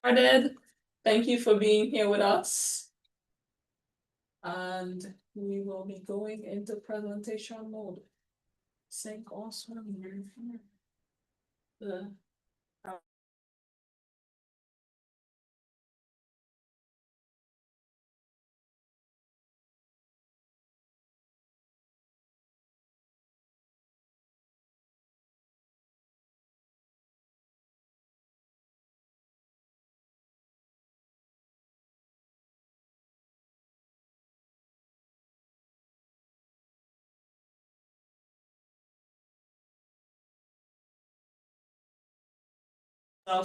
Started. Thank you for being here with us. And we will be going into presentation mode. Sync also. The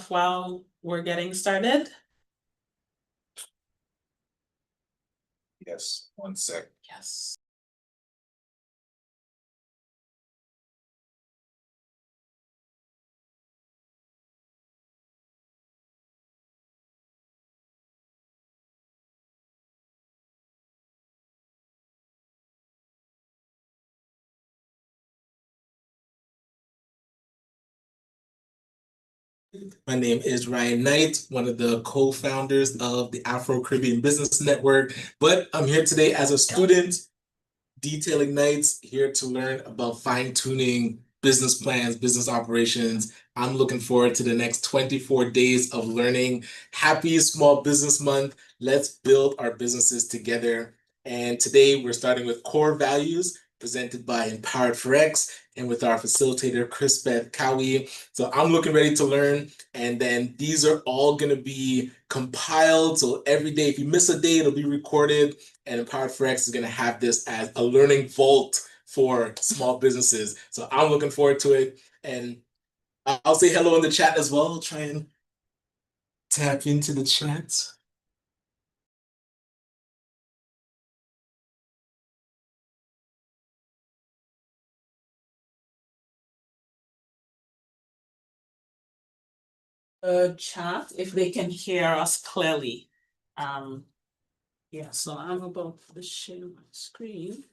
while we're getting started. Yes, 1 sec. Yes. My name is Ryan Knight, one of the co-founders of the Afro-Caribbean Business Network, but I'm here today as a student, detailing nights, here to learn about fine-tuning business plans, business operations. I'm looking forward to the next 24 days of learning. Happy Small Business Month. Let's build our businesses together. And today we're starting with core values presented by Empowered for X and with our facilitator, Chris Beth Cowie. So I'm looking ready to learn. And then these are all going to be compiled. So every day, if you miss a day, it'll be recorded. And Empowered for X is going to have this as a learning vault for small businesses. So I'm looking forward to it. And I'll say hello in the chat as well. I'll try and tap into the chat. Chat if they can hear us clearly. Yeah, so I'm about to share my screen.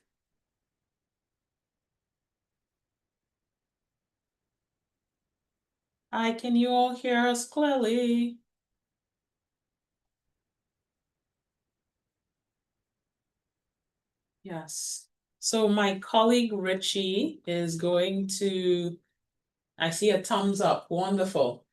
Hi, can you all hear us clearly? Yes. So my colleague Richie is going to, I see a thumbs up, wonderful.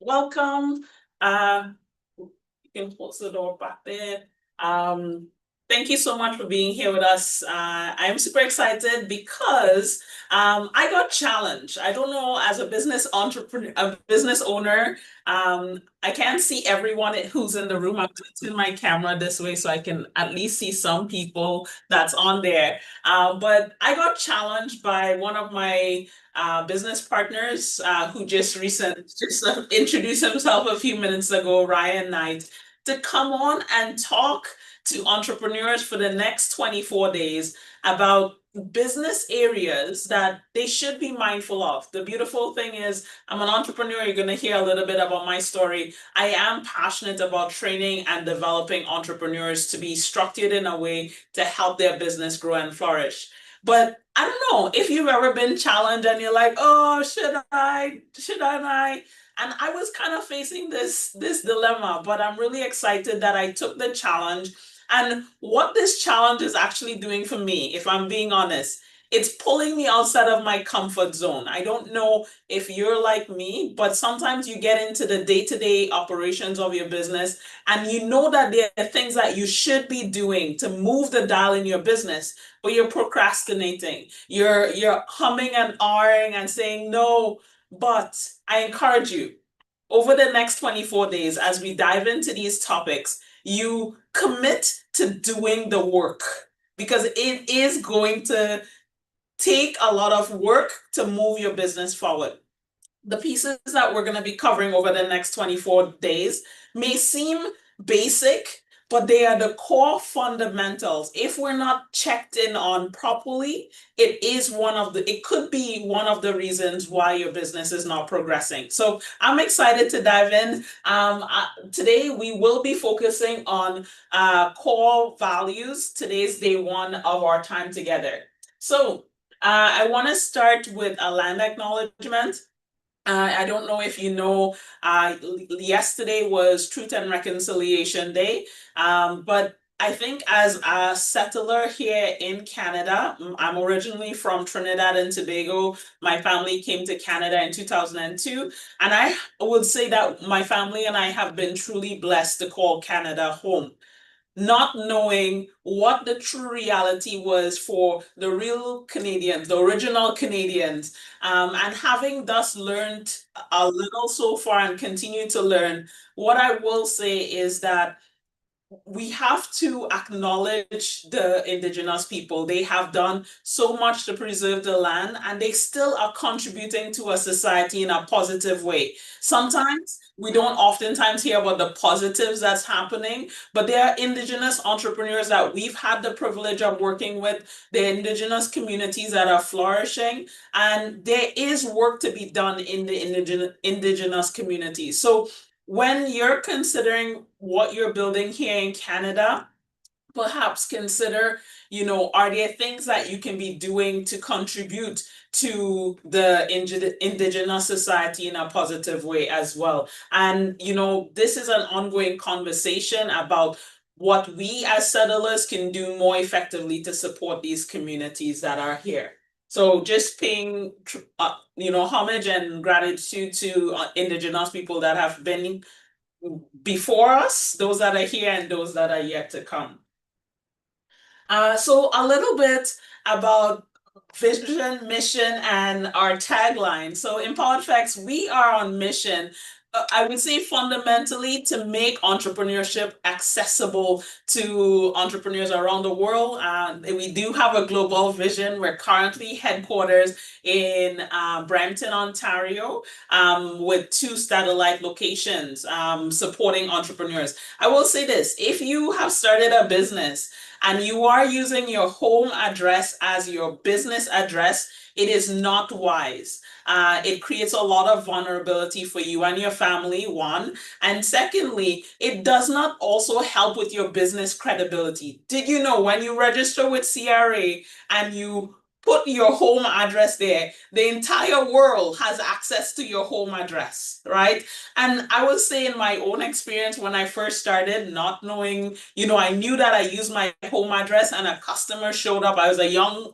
Welcome. You can close the door back there. Thank you so much for being here with us. I am super excited because I got challenged. I don't know, as a business entrepreneur, a business owner, I can't see everyone who's in the room. I'm going to turn my camera this way so I can at least see some people that's on there. But I got challenged by one of my business partners who just introduced himself a few minutes ago, Ryan Knight, to come on and talk to entrepreneurs for the next 24 days about business areas that they should be mindful of. The beautiful thing is, I'm an entrepreneur. You're going to hear a little bit about my story. I am passionate about training and developing entrepreneurs to be structured in a way to help their business grow and flourish. But I don't know if you've ever been challenged and you're like, oh, should I? And I was kind of facing this dilemma, but I'm really excited that I took the challenge. And what this challenge is actually doing for me, if I'm being honest, it's pulling me outside of my comfort zone. I don't know if you're like me, but sometimes you get into the day-to-day operations of your business and you know that there are things that you should be doing to move the dial in your business, but you're procrastinating. You're humming and ahhing and saying no. But I encourage you, over the next 24 days, as we dive into these topics, you commit to doing the work, because it is going to take a lot of work to move your business forward. The pieces that we're going to be covering over the next 24 days may seem basic, but they are the core fundamentals. If we're not checked in on properly, it could be one of the reasons why your business is not progressing. So I'm excited to dive in. Today we will be focusing on core values. Today's day one of our time together. So I want to start with a land acknowledgement. I don't know if you know, yesterday was Truth and Reconciliation Day, but I think as a settler here in Canada, I'm originally from Trinidad and Tobago. My family came to Canada in 2002, and I would say that my family and I have been truly blessed to call Canada home, not knowing what the true reality was for the real Canadians, the original Canadians, and having thus learned a little so far and continue to learn, what I will say is that we have to acknowledge the indigenous people. They have done so much to preserve the land, and they still are contributing to a society in a positive way. Sometimes we don't oftentimes hear about the positives that's happening, but there are indigenous entrepreneurs that we've had the privilege of working with, the indigenous communities that are flourishing, and there is work to be done in the indigenous communities. So when you're considering what you're building here in Canada, perhaps consider, are there things that you can be doing to contribute to the indigenous society in a positive way as well? And, this is an ongoing conversation about what we as settlers can do more effectively to support these communities that are here. So just paying, homage and gratitude to indigenous people that have been before us, those that are here and those that are yet to come. So a little bit about vision, mission, and our tagline. So Empowered Facts, we are on mission. I would say fundamentally to make entrepreneurship accessible to entrepreneurs around the world. We do have a global vision. We're currently headquarters in Brampton, Ontario, with 2 satellite locations supporting entrepreneurs. I will say this, if you have started a business and you are using your home address as your business address, it is not wise. It creates a lot of vulnerability for you and your family, one. And secondly, it does not also help with your business credibility. Did you know when you register with CRA and you put your home address there, the entire world has access to your home address, right? And I will say in my own experience when I first started, not knowing, I knew that I used my home address and a customer showed up. I was a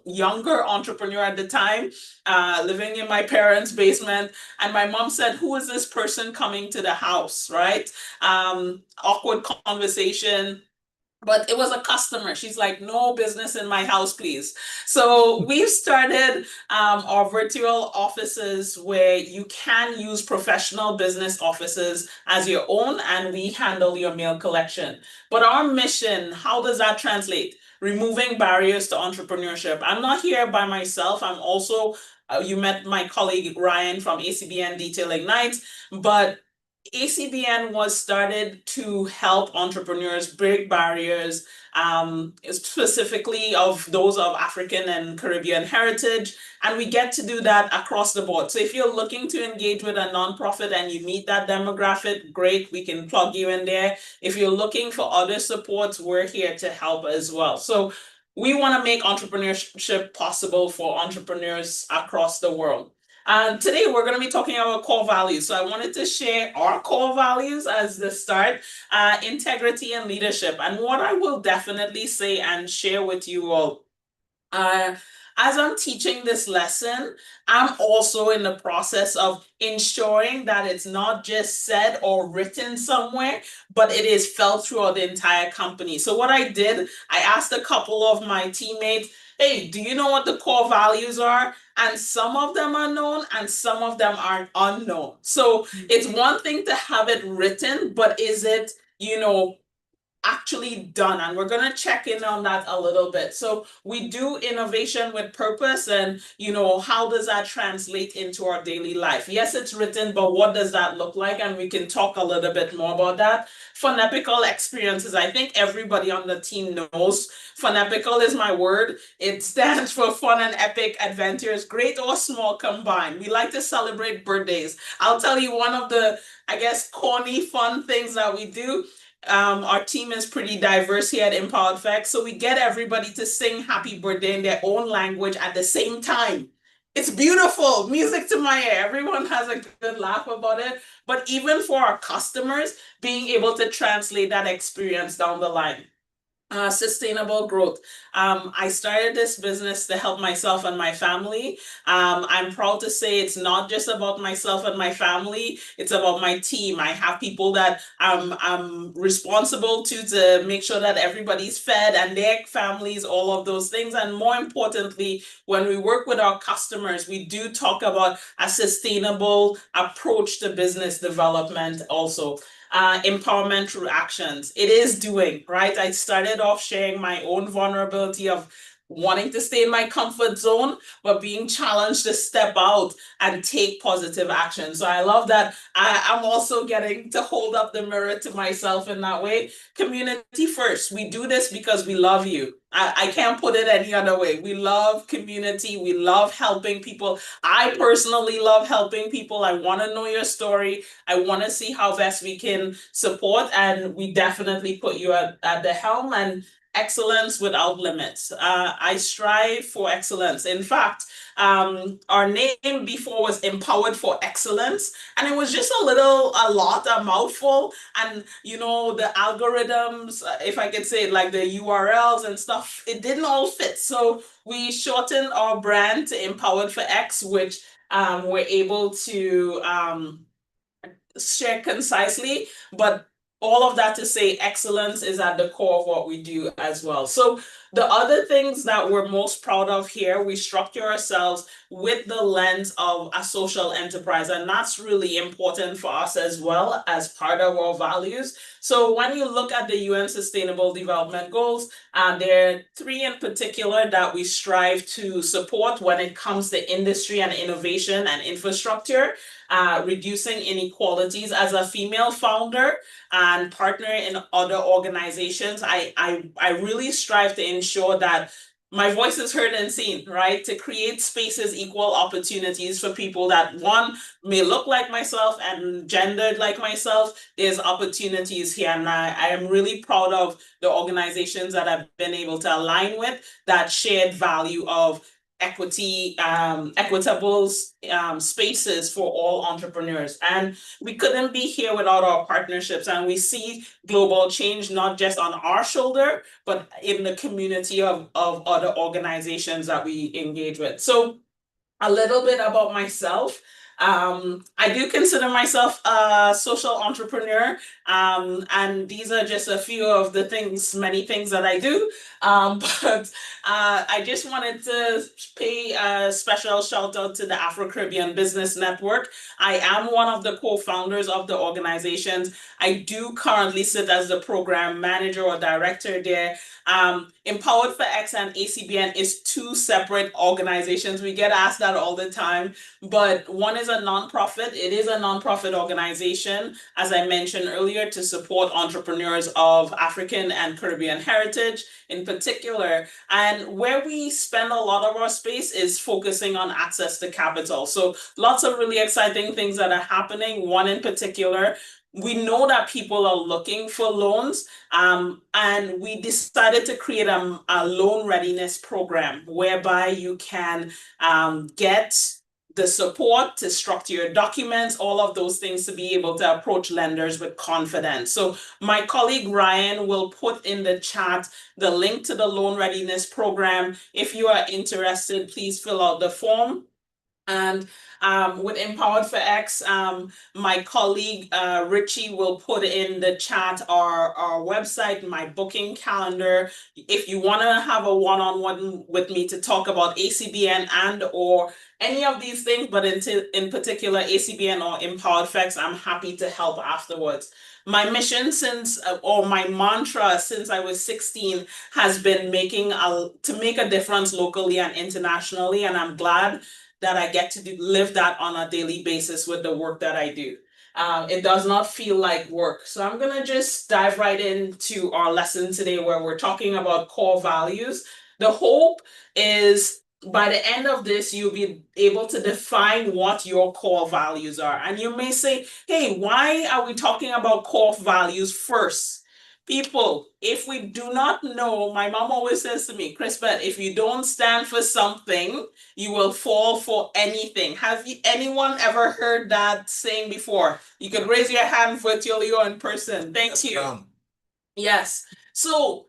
younger entrepreneur at the time, living in my parents' basement. And my mom said, who is this person coming to the house, right? Awkward conversation. But it was a customer. She's like, no business in my house, please. So we've started our virtual offices where you can use professional business offices as your own, and we handle your mail collection. But our mission, how does that translate? Removing barriers to entrepreneurship. I'm not here by myself. I'm also, you met my colleague Ryan from ACBN Detail Ignite, but ACBN was started to help entrepreneurs break barriers, specifically of those of African and Caribbean heritage. And we get to do that across the board. So if you're looking to engage with a nonprofit and you meet that demographic, great, we can plug you in there. If you're looking for other supports, we're here to help as well. So we want to make entrepreneurship possible for entrepreneurs across the world. Today we're going to be talking about core values. So I wanted to share our core values as the start, integrity and leadership. And what I will definitely say and share with you all, as I'm teaching this lesson, I'm also in the process of ensuring that it's not just said or written somewhere, but it is felt throughout the entire company. So what I did, I asked a couple of my teammates, hey, do you know what the core values are? And some of them are known and some of them are unknown. So it's one thing to have it written, but is it, actually done, and we're going to check in on that a little bit. So we do innovation with purpose, and how does that translate into our daily life? Yes, it's written, but what does that look like? And we can talk a little bit more about that. Fun epical experiences, I think everybody on the team knows fun epical is my word. It stands for fun and epic adventures, great or small combined. We like to celebrate birthdays. I'll tell you one of the, I guess, corny fun things that we do. Our team is pretty diverse here at Empowered Facts, so we get everybody to sing happy birthday in their own language at the same time. It's beautiful, music to my ear. Everyone has a good laugh about it. But even for our customers, being able to translate that experience down the line. Sustainable growth. I started this business to help myself and my family. I'm proud to say it's not just about myself and my family, it's about my team. I have people that I'm responsible to make sure that everybody's fed and their families, all of those things. And more importantly, when we work with our customers, we do talk about a sustainable approach to business development also. Empowerment through actions. It is doing, right? I started off sharing my own vulnerability of wanting to stay in my comfort zone, but being challenged to step out and take positive action. So I love that I'm also getting to hold up the mirror to myself in that way. Community first. We do this because we love you. I can't put it any other way. We love community. We love helping people. I personally love helping people. I want to know your story. I want to see how best we can support, and we definitely put you at the helm. And excellence without limits. I strive for excellence. In fact, our name before was Empowered for Excellence, and it was just a mouthful. And the algorithms, if I could say it, like the URLs and stuff, it didn't all fit. So we shortened our brand to Empowered for X, which we're able to share concisely, but all of that to say excellence is at the core of what we do as well. So the other things that we're most proud of here, we structure ourselves with the lens of a social enterprise, and that's really important for us as well as part of our values. So when you look at the UN Sustainable Development Goals, there are 3 in particular that we strive to support when it comes to industry and innovation and infrastructure. Reducing inequalities. As a female founder and partner in other organizations, I really strive to ensure that my voice is heard and seen, right? To create spaces, equal opportunities for people that, one, may look like myself and gendered like myself. There's opportunities here, and I am really proud of the organizations that I've been able to align with that shared value of equity, equitable spaces for all entrepreneurs. And we couldn't be here without our partnerships. And we see global change not just on our shoulder, but in the community of other organizations that we engage with. So a little bit about myself. I do consider myself a social entrepreneur, and these are just a few of the many things that I do. But I just wanted to pay a special shout out to the Afro-Caribbean Business Network. I am one of the co-founders of the organizations. I do currently sit as the program manager or director there. Empowered for X and ACBN is 2 separate organizations. We get asked that all the time, but one is a nonprofit. It is a nonprofit organization, as I mentioned earlier, to support entrepreneurs of African and Caribbean heritage in particular. And where we spend a lot of our space is focusing on access to capital. So lots of really exciting things that are happening. One in particular, we know that people are looking for loans, and we decided to create a loan readiness program whereby you can get the support to structure your documents, all of those things to be able to approach lenders with confidence. So my colleague Ryan will put in the chat the link to the loan readiness program. If you are interested, please fill out the form. And with Empowered for X, my colleague Richie will put in the chat our website, my booking calendar. If you want to have a one-on-one with me to talk about ACBN and or any of these things, but in particular ACBN or Empowered for X, I'm happy to help afterwards. my mission since, or my mantra since I was 16 has been to make a difference locally and internationally. And I'm glad that I get to live that on a daily basis with the work that I do. It does not feel like work. So I'm going to just dive right into our lesson today where we're talking about core values. The hope is by the end of this, you'll be able to define what your core values are. And you may say, hey, why are we talking about core values first? People, if we do not know, my mom always says to me, Chris Beth, if you don't stand for something, you will fall for anything. Have anyone ever heard that saying before? You could raise your hand virtually or in person. Thank you. Yes. So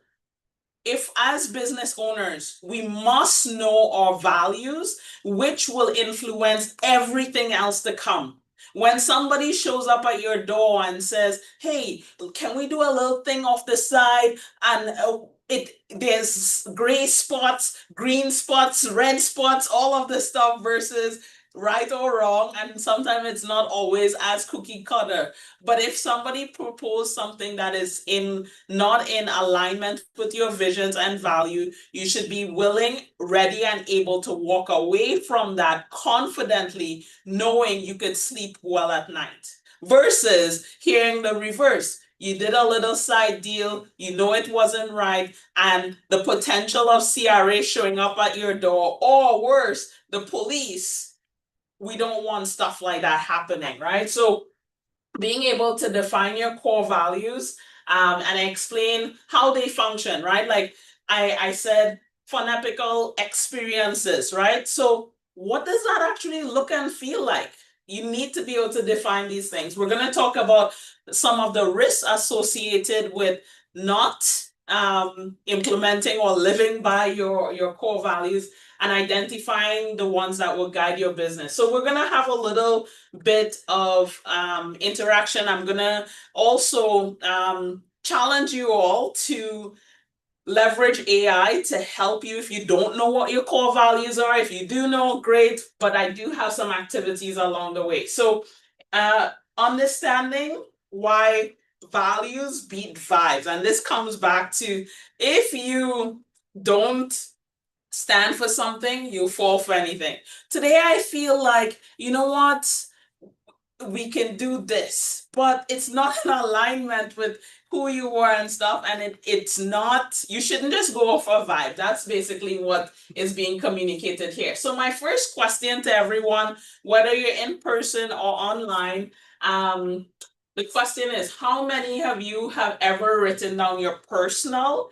if as business owners, we must know our values, which will influence everything else to come. When somebody shows up at your door and says, hey, can we do a little thing off the side? And there's gray spots, green spots, red spots, all of the stuff versus right or wrong. And sometimes it's not always as cookie cutter. But if somebody proposed something that is not in alignment with your visions and value, you should be willing, ready, and able to walk away from that confidently, knowing you could sleep well at night. Versus hearing the reverse. You did a little side deal, you know it wasn't right, and the potential of CRA showing up at your door, or worse, the police. We don't want stuff like that happening, right? So being able to define your core values and explain how they function, right? Like I said, phonetical experiences, right? So what does that actually look and feel like? You need to be able to define these things. We're going to talk about some of the risks associated with not implementing or living by your core values and identifying the ones that will guide your business. So we're going to have a little bit of interaction. I'm going to also challenge you all to leverage AI to help you if you don't know what your core values are. If you do know, great, but I do have some activities along the way. So understanding why values beat vibes. And this comes back to if you don't stand for something, you'll fall for anything. Today, I feel like, you know what? We can do this, but it's not in alignment with who you are and stuff. And it's not, you shouldn't just go off a vibe. That's basically what is being communicated here. So my first question to everyone, whether you're in person or online, the question is, how many of you have ever written down your personal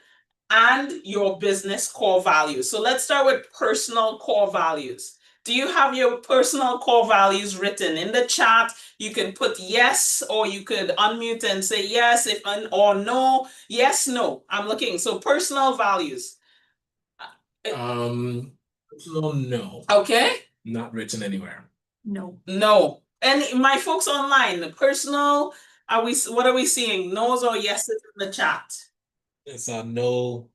and your business core values? So let's start with personal core values. Do you have your personal core values written in the chat? You can put yes, or you could unmute and say yes or no. Yes, no. I'm looking. So personal values. Personal, no. Okay. Not written anywhere. No. No. And my folks online, personal, what are we seeing? No's or yeses in the chat? It's a no,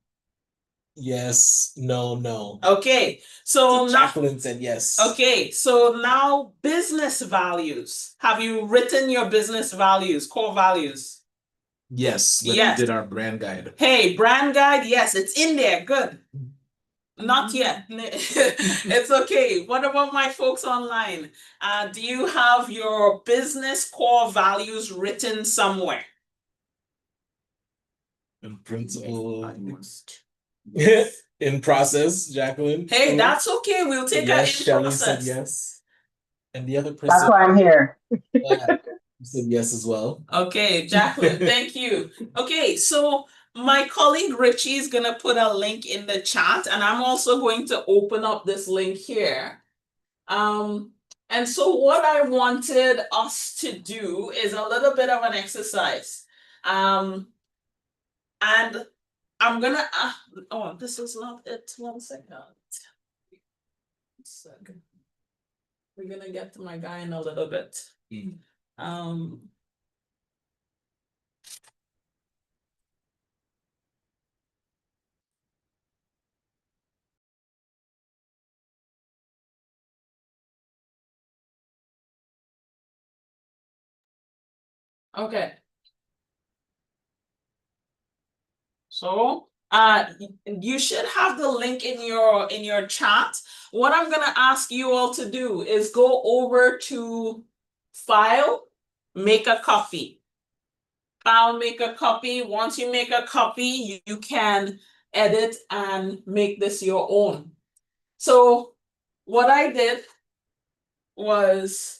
yes, no, no. Okay, so Jacqueline said yes. Okay, so now business values. Have you written your business values, core values? Yes, when Yes. we did our brand guide. Hey, brand guide, yes, it's in there. Good. Not yet. It's okay. What about my folks online? Do you have your business core values written somewhere? In principle. In process, Jacqueline. Hey, that's okay. We'll take yes, it in Shelley process. said yes. And the other person. That's why I'm here. said yes as well. Okay, Jacqueline, thank you. Okay, so my colleague Richie is gonna put a link in the chat, and I'm also going to open up this link here. And so what I wanted us to do is a little bit of an exercise. And I'm gonna, oh, this is not it. 1 second. 1 second. We're gonna get to my guy in a little bit. Okay. So you should have the link in your chat. What I'm gonna ask you all to do is go over to File, make a copy. File, make a copy. Once you make a copy, you can edit and make this your own. So what I did was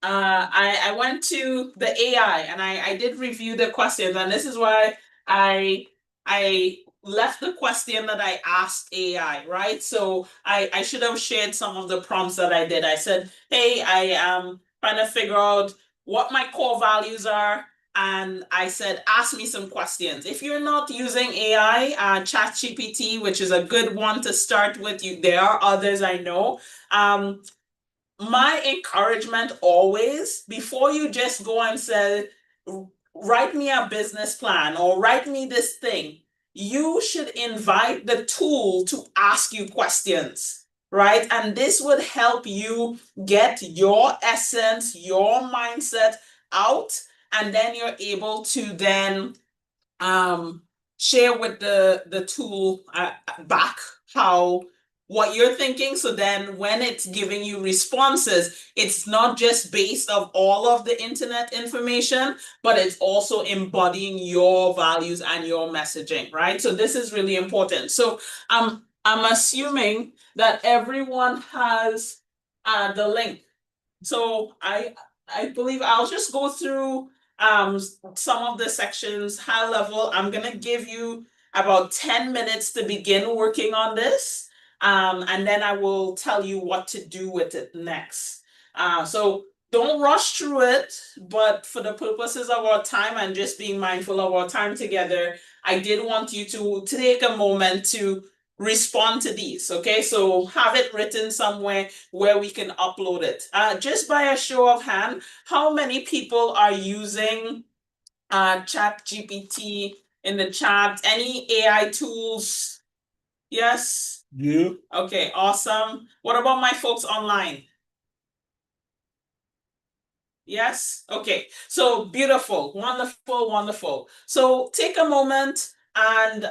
I went to the AI and I did review the questions, and this is why I left the question that I asked AI, right? So I should have shared some of the prompts that I did. I said, hey, I am trying to figure out what my core values are. And I said, ask me some questions. If you're not using AI, ChatGPT, which is a good one to start with, there are others I know. My encouragement always, before you just go and say, write me a business plan or write me this thing, you should invite the tool to ask you questions, right? And this would help you get your essence, your mindset out, and then you're able to then share with the tool back how what you're thinking. So then when it's giving you responses, it's not just based of all of the internet information, but it's also embodying your values and your messaging, right? So this is really important. So I'm assuming that everyone has the link. So I believe I'll just go through some of the sections high level. I'm gonna give you about 10 minutes to begin working on this. And then I will tell you what to do with it next. So don't rush through it, but for the purposes of our time and just being mindful of our time together, I did want you to take a moment to respond to these. Okay, so have it written somewhere where we can upload it. Just by a show of hand, how many people are using Chat GPT in the chat? Any AI tools? Yes? Yeah. Okay, awesome. What about my folks online? Yes? Okay, so beautiful, wonderful, wonderful. So take a moment and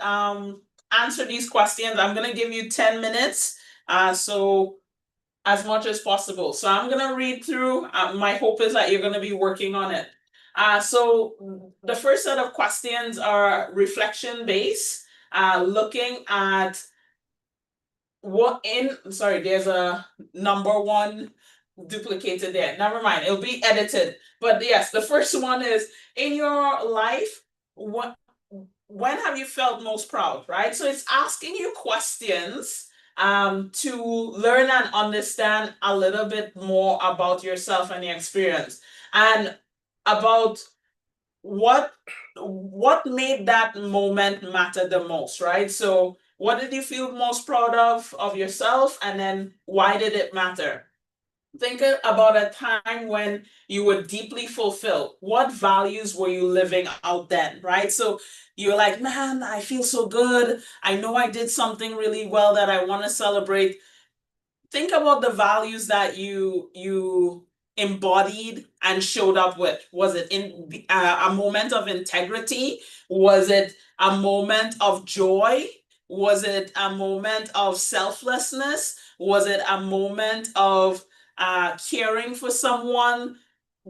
answer these questions. I'm going to give you 10 minutes. So as much as possible. So I'm going to read through. My hope is that you're going to be working on it. So the first set of questions are reflection based, looking at there's a number one duplicated there. Never mind, it'll be edited. But yes, the first one is, in your life, when have you felt most proud, right? So it's asking you questions to learn and understand a little bit more about yourself and your experience, and about what made that moment matter the most, right? So what did you feel most proud of yourself, and then why did it matter? Think about a time when you were deeply fulfilled. What values were you living out then, right? So you're like, man, I feel so good. I know I did something really well that I want to celebrate. Think about the values that you embodied and showed up with. Was it in a moment of integrity? Was it a moment of joy? Was it a moment of selflessness? Was it a moment of caring for someone,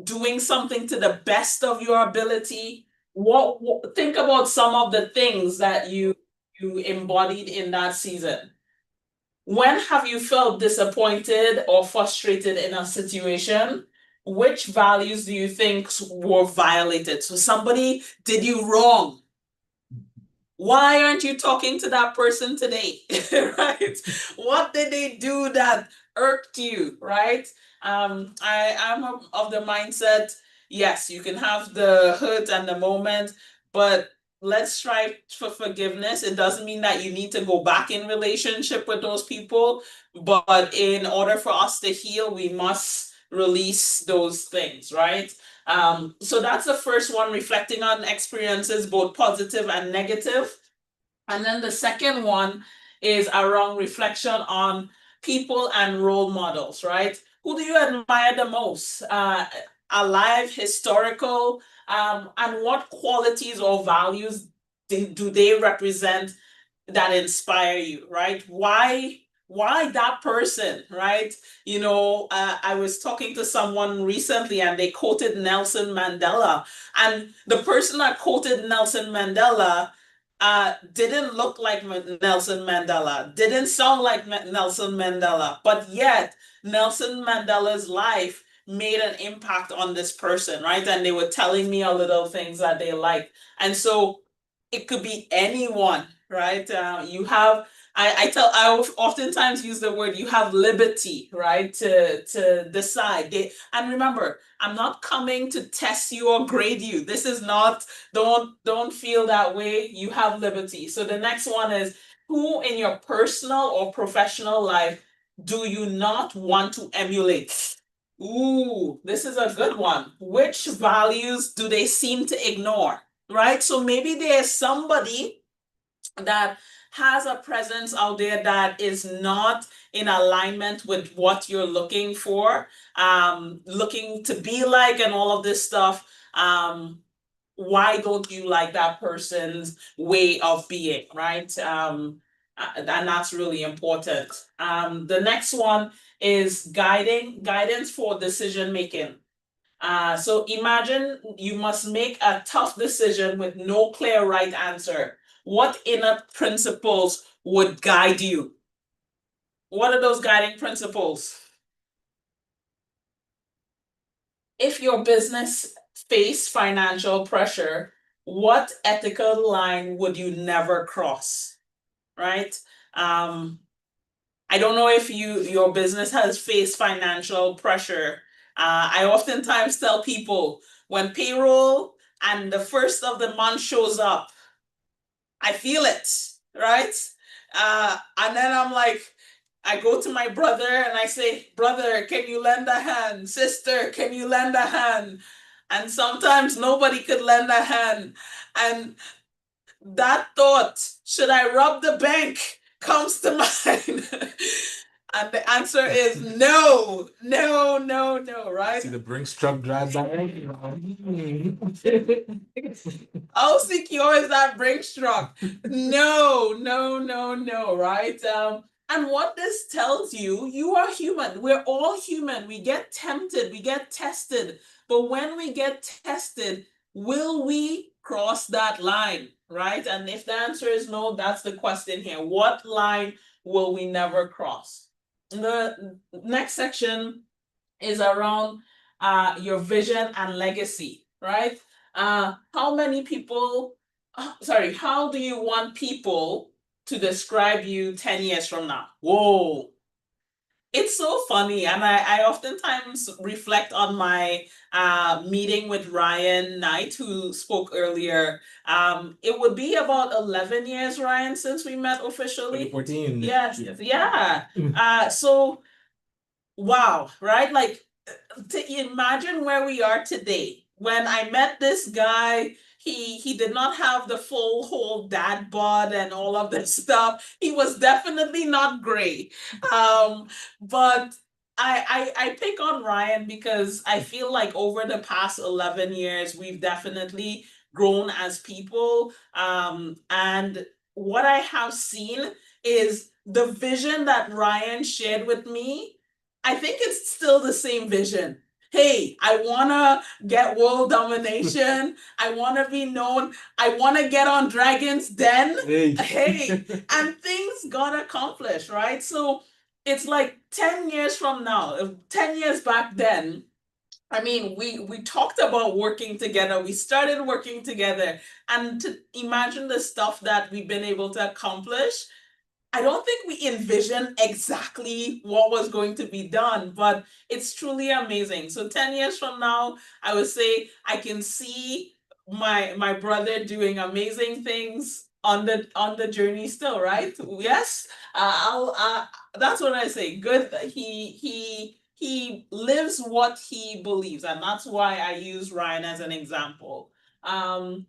doing something to the best of your ability? What think about some of the things that you embodied in that season. When have you felt disappointed or frustrated in a situation? Which values do you think were violated? So somebody did you wrong. Why aren't you talking to that person today? Right? What did they do that irked you? Right? I am of the mindset, yes, you can have the hurt and the moment, but let's strive for forgiveness. It doesn't mean that you need to go back in relationship with those people, but in order for us to heal, we must release those things, right? So that's the first one, reflecting on experiences, both positive and negative. And then the second one is around reflection on people and role models, right? Who do you admire the most? Alive, historical, and what qualities or values do they represent that inspire you, right? Why that person, right? I was talking to someone recently and they quoted Nelson Mandela, and the person that quoted Nelson Mandela didn't look like Nelson Mandela, didn't sound like Nelson Mandela, but yet Nelson Mandela's life made an impact on this person, right? And they were telling me a little things that they liked. And so it could be anyone, right? I oftentimes use the word, you have liberty, right, to decide. And remember, I'm not coming to test you or grade you. This is not, don't feel that way. You have liberty. So the next one is, who in your personal or professional life do you not want to emulate? Ooh, this is a good one. Which values do they seem to ignore? Right? So maybe there's somebody that has a presence out there that is not in alignment with what you're looking for, looking to be like, and all of this stuff. Why don't you like that person's way of being, right? And that's really important. The next one is guidance for decision making. So imagine you must make a tough decision with no clear right answer. What inner principles would guide you? What are those guiding principles? If your business face financial pressure, what ethical line would you never cross? Right? I don't know if your business has faced financial pressure. I oftentimes tell people, when payroll and the first of the month shows up, I feel it, right? And then I'm like, I go to my brother and I say, brother, can you lend a hand? Sister, can you lend a hand? And sometimes nobody could lend a hand. And that thought, should I rob the bank, comes to mind. And the answer is no, no, no, no, right? See the Brinks truck drive by. How secure is that Brinks truck? No, no, no, no, right? And what this tells you, you are human. We're all human. We get tempted, we get tested. But when we get tested, will we cross that line, right? And if the answer is no, that's the question here. What line will we never cross? The next section is around your vision and legacy, right? How many people, how do you want people to describe you 10 years from now? Whoa. It's so funny, and I oftentimes reflect on my meeting with Ryan Knight, who spoke earlier. It would be about 11 years, Ryan, since we met officially. 2014. Yes, yeah. So wow, right? Like, to imagine where we are today. When I met this guy, he did not have the full whole dad bod and all of this stuff. He was definitely not gray. But I pick on Ryan because I feel like over the past 11 years, we've definitely grown as people. And what I have seen is the vision that Ryan shared with me. I think it's still the same vision. Hey, I wanna get world domination. I wanna be known. I wanna get on Dragon's Den. Hey, and things got accomplished, right? So it's like 10 years from now, 10 years back then. I mean, we talked about working together. We started working together, and to imagine the stuff that we've been able to accomplish. I don't think we envisioned exactly what was going to be done, but it's truly amazing. So 10 years from now, I would say I can see my brother doing amazing things on the journey still, right? Yes. I'll That's what I say. Good. He lives what he believes, and that's why I use Ryan as an example. And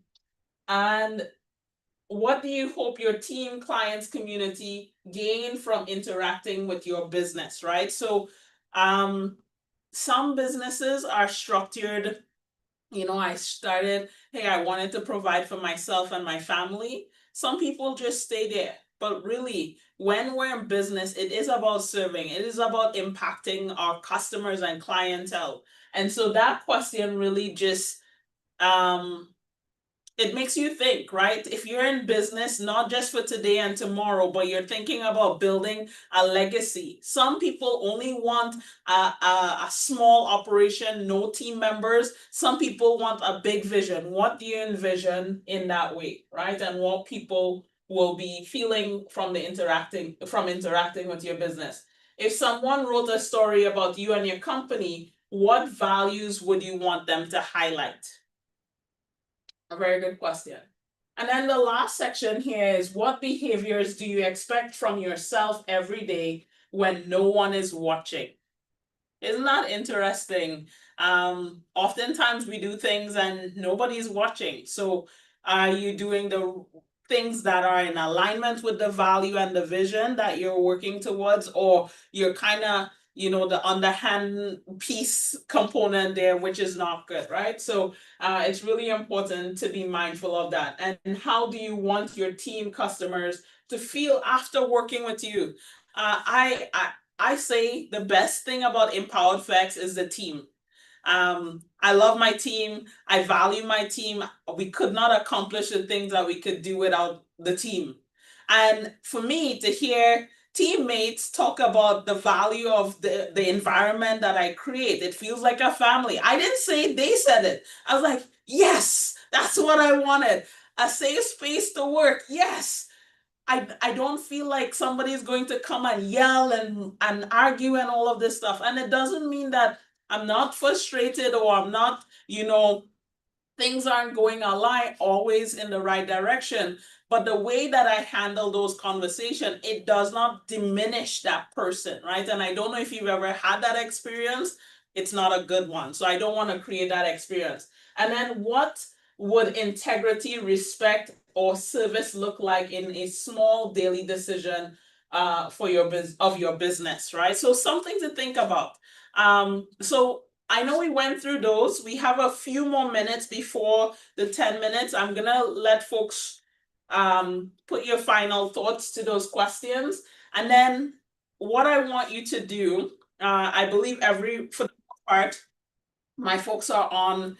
what do you hope your team, clients, community gain from interacting with your business, right? So some businesses are structured I started, hey, I wanted to provide for myself and my family. Some people just stay there. But really, when we're in business, it is about serving, it is about impacting our customers and clientele. And so that question really just um it makes you think, right? If you're in business, not just for today and tomorrow, but you're thinking about building a legacy. Some people only want a small operation, no team members. Some people want a big vision. What do you envision in that way, right? And what people will be feeling from interacting with your business. If someone wrote a story about you and your company, what values would you want them to highlight? A very good question. And then the last section here is, what behaviors do you expect from yourself every day when no one is watching? Isn't that interesting? Oftentimes we do things and nobody's watching. So are you doing the things that are in alignment with the value and the vision that you're working towards, or you're kind of, the underhand piece component there, which is not good, right? So it's really important to be mindful of that. And how do you want your team customers to feel after working with you? I say the best thing about Empowered Flex is the team. I love my team. I value my team. We could not accomplish the things that we could do without the team. And for me to hear teammates talk about the value of the environment that I create, it feels like a family. I didn't say it, they said it. I was like, yes, that's what I wanted. A safe space to work. Yes. I don't feel like somebody's going to come and yell and argue and all of this stuff. And it doesn't mean that I'm not frustrated or I'm not, things aren't going always in the right direction. But the way that I handle those conversations, it does not diminish that person, right? And I don't know if you've ever had that experience. It's not a good one. So I don't want to create that experience. And then what would integrity, respect, or service look like in a small daily decision for your business, right? So something to think about. So I know we went through those. We have a few more minutes before the 10 minutes. I'm gonna let folks put your final thoughts to those questions. And then what I want you to do, I believe for the most part, my folks are on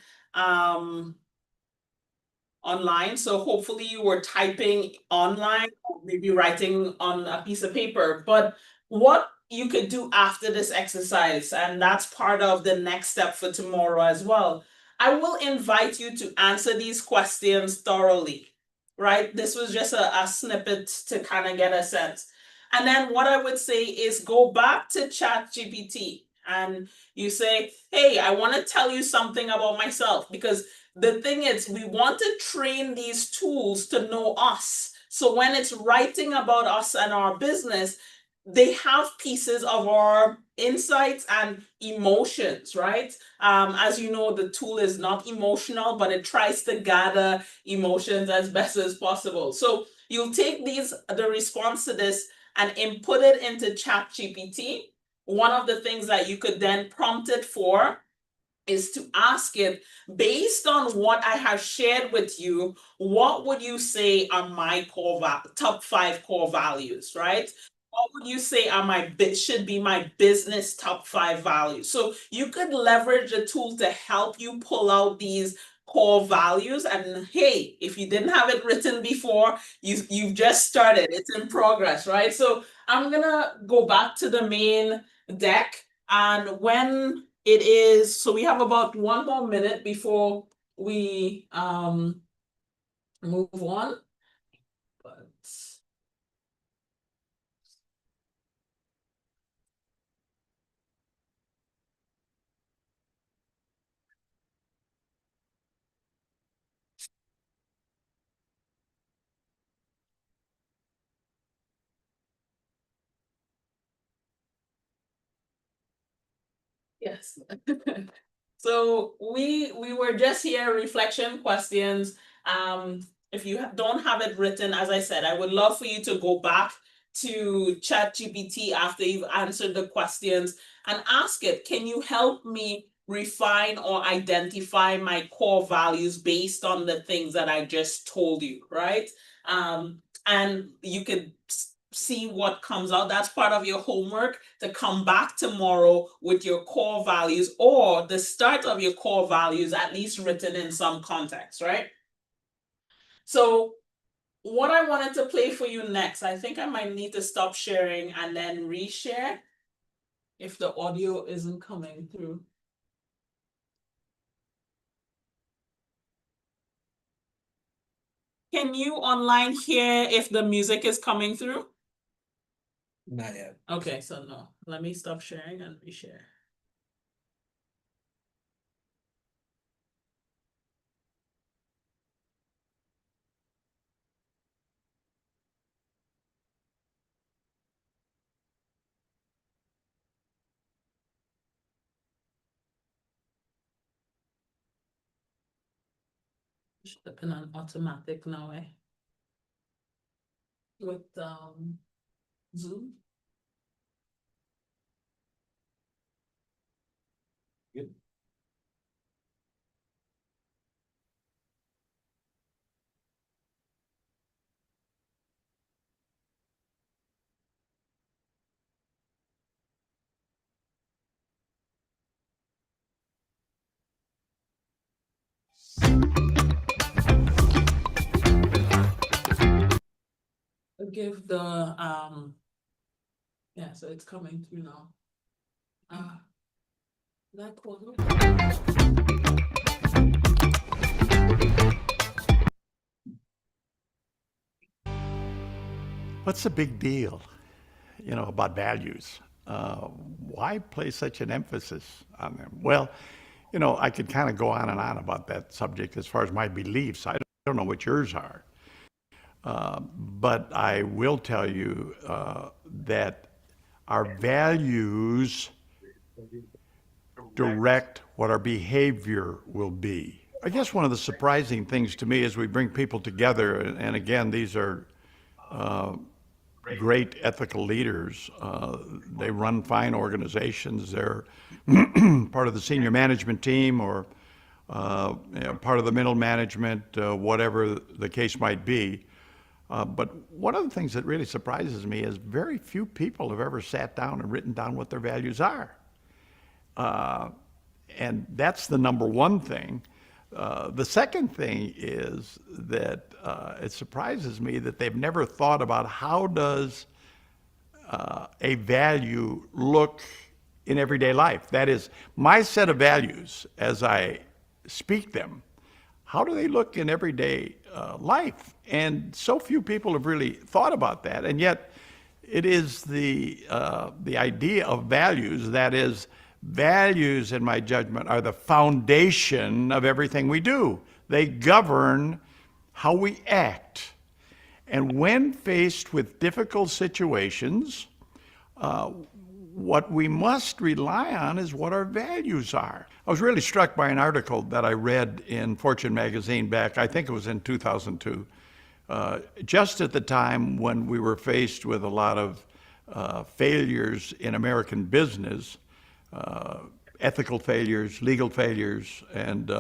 online. So hopefully you were typing online, or maybe writing on a piece of paper. But what you could do after this exercise, and that's part of the next step for tomorrow as well. I will invite you to answer these questions thoroughly, right? This was just a snippet to kind of get a sense. And then what I would say is go back to ChatGPT and you say, hey, I want to tell you something about myself, because the thing is, we want to train these tools to know us. So when it's writing about us and our business, they have pieces of our insights and emotions, right? As you know, the tool is not emotional, but it tries to gather emotions as best as possible. So you'll take the response to this and input it into ChatGPT. One of the things that you could then prompt it for is to ask it, based on what I have shared with you, what would you say are my top 5 core values, right? What would you say are should be my business top 5 values? So you could leverage the tool to help you pull out these core values. And hey, if you didn't have it written before, you've just started. It's in progress, right? So I'm gonna go back to the main deck, and when it is, so we have about 1 more minute before we move on. But yes. So we were just here, reflection questions. If you don't have it written, as I said, I would love for you to go back to ChatGPT after you've answered the questions and ask it, can you help me refine or identify my core values based on the things that I just told you, right? And you could see what comes out. That's part of your homework, to come back tomorrow with your core values, or the start of your core values, at least written in some context, right? So what I wanted to play for you next, I think I might need to stop sharing and then reshare if the audio isn't coming through. Can you online hear if the music is coming through? Not yet. Okay, so no. Let me stop sharing and reshare. Should have been on automatic now, with Zoom. Good. Give the yeah, so it's coming through now. That close. What's the big deal, about values? Why place such an emphasis on them? Well, I could kind of go on and on about that subject as far as my beliefs. I don't know what yours are. But I will tell you that our values direct what our behavior will be. I guess one of the surprising things to me is we bring people together, and again, these are great ethical leaders. They run fine organizations. They're part of the senior management team, or part of the middle management, whatever the case might be. But one of the things that really surprises me is very few people have ever sat down and written down what their values are. And that's the number one thing. The second thing is that it surprises me that they've never thought about how does a value look in everyday life. That is, my set of values as I speak them, how do they look in everyday life? And so few people have really thought about that. And yet it is the idea of values, that is, values, in my judgment, are the foundation of everything we do. They govern how we act. And when faced with difficult situations, what we must rely on is what our values are. I was really struck by an article that I read in Fortune magazine back, I think it was in 2002, just at the time when we were faced with a lot of failures in American business, ethical failures, legal failures, and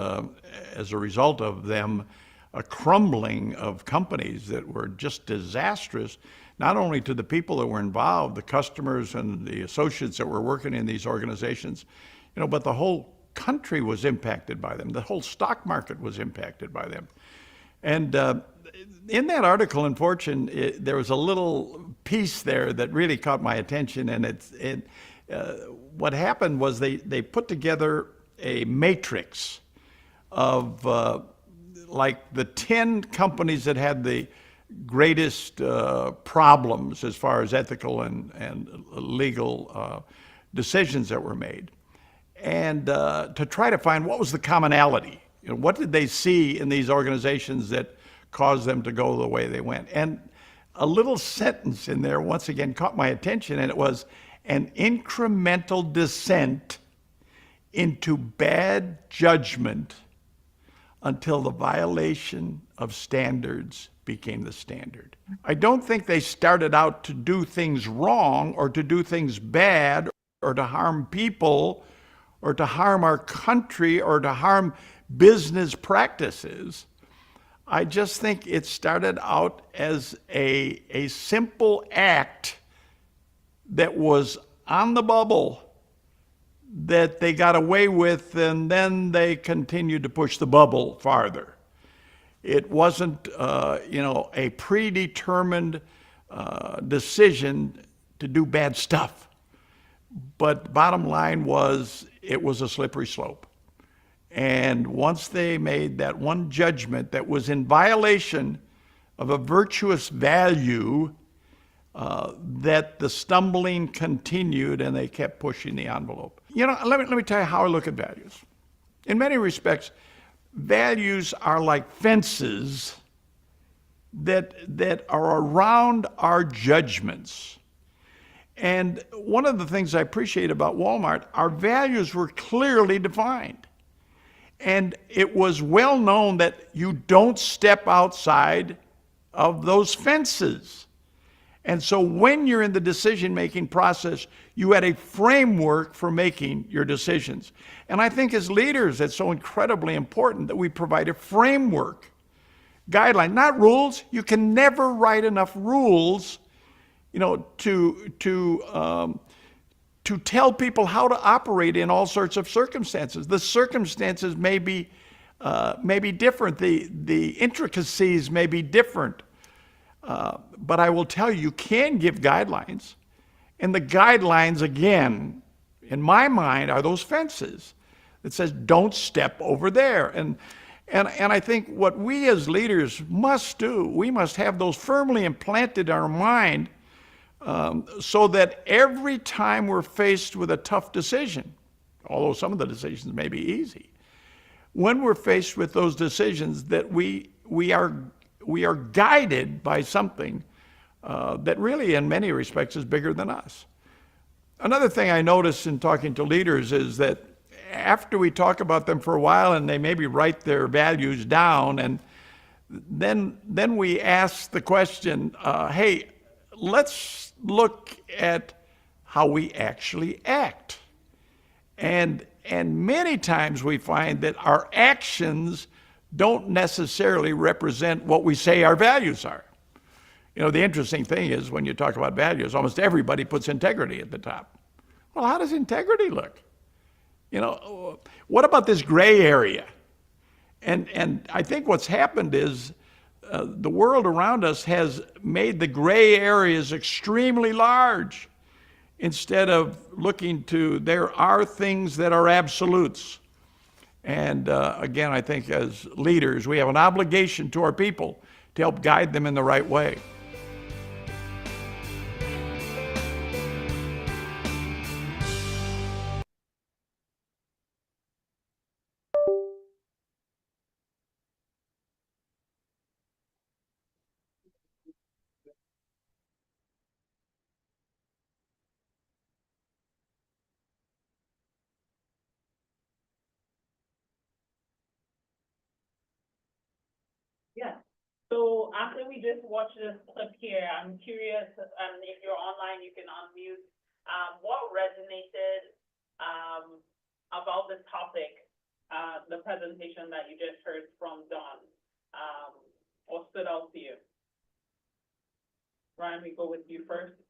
as a result of them, a crumbling of companies that were just disastrous, not only to the people that were involved, the customers and the associates that were working in these organizations, but the whole country was impacted by them. The whole stock market was impacted by them. And in that article in Fortune, there was a little piece there that really caught my attention, and what happened was they put together a matrix of like the 10 companies that had the greatest problems as far as ethical and legal decisions that were made, and to try to find what was the commonality. What did they see in these organizations that caused them to go the way they went? And a little sentence in there once again caught my attention, and it was an incremental descent into bad judgment until the violation of standards became the standard. I don't think they started out to do things wrong or to do things bad or to harm people or to harm our country or to harm business practices. I just think it started out as a simple act that was on the bubble that they got away with, and then they continued to push the bubble farther. It wasn't, a predetermined decision to do bad stuff. But bottom line was, it was a slippery slope. And once they made that one judgment that was in violation of a virtuous value, that the stumbling continued and they kept pushing the envelope. Let me tell you how I look at values. In many respects, values are like fences that are around our judgments. And one of the things I appreciate about Walmart, our values were clearly defined. And it was well known that you don't step outside of those fences. And so when you're in the decision-making process, you had a framework for making your decisions. And I think as leaders, it's so incredibly important that we provide a framework, guideline, not rules. You can never write enough rules, to tell people how to operate in all sorts of circumstances. The circumstances may be different. The intricacies may be different. But I will tell you, you can give guidelines. And the guidelines, again, in my mind, are those fences that says, don't step over there. And I think what we as leaders must do, we must have those firmly implanted in our mind, so that every time we're faced with a tough decision, although some of the decisions may be easy, when we're faced with those decisions, that we are guided by something that really, in many respects, is bigger than us. Another thing I notice in talking to leaders is that after we talk about them for a while and they maybe write their values down, and then we ask the question, hey, let's look at how we actually act. And many times we find that our actions don't necessarily represent what we say our values are. The interesting thing is, when you talk about values, almost everybody puts integrity at the top. Well, how does integrity look? What about this gray area? And I think what's happened is the world around us has made the gray areas extremely large, instead of looking to, there are things that are absolutes. And again, I think as leaders, we have an obligation to our people to help guide them in the right way. Yeah. So after we just watch this clip here, I'm curious, if you're online, you can unmute. What resonated about this topic, the presentation that you just heard from Don? What stood out to you? Ryan, we go with you first.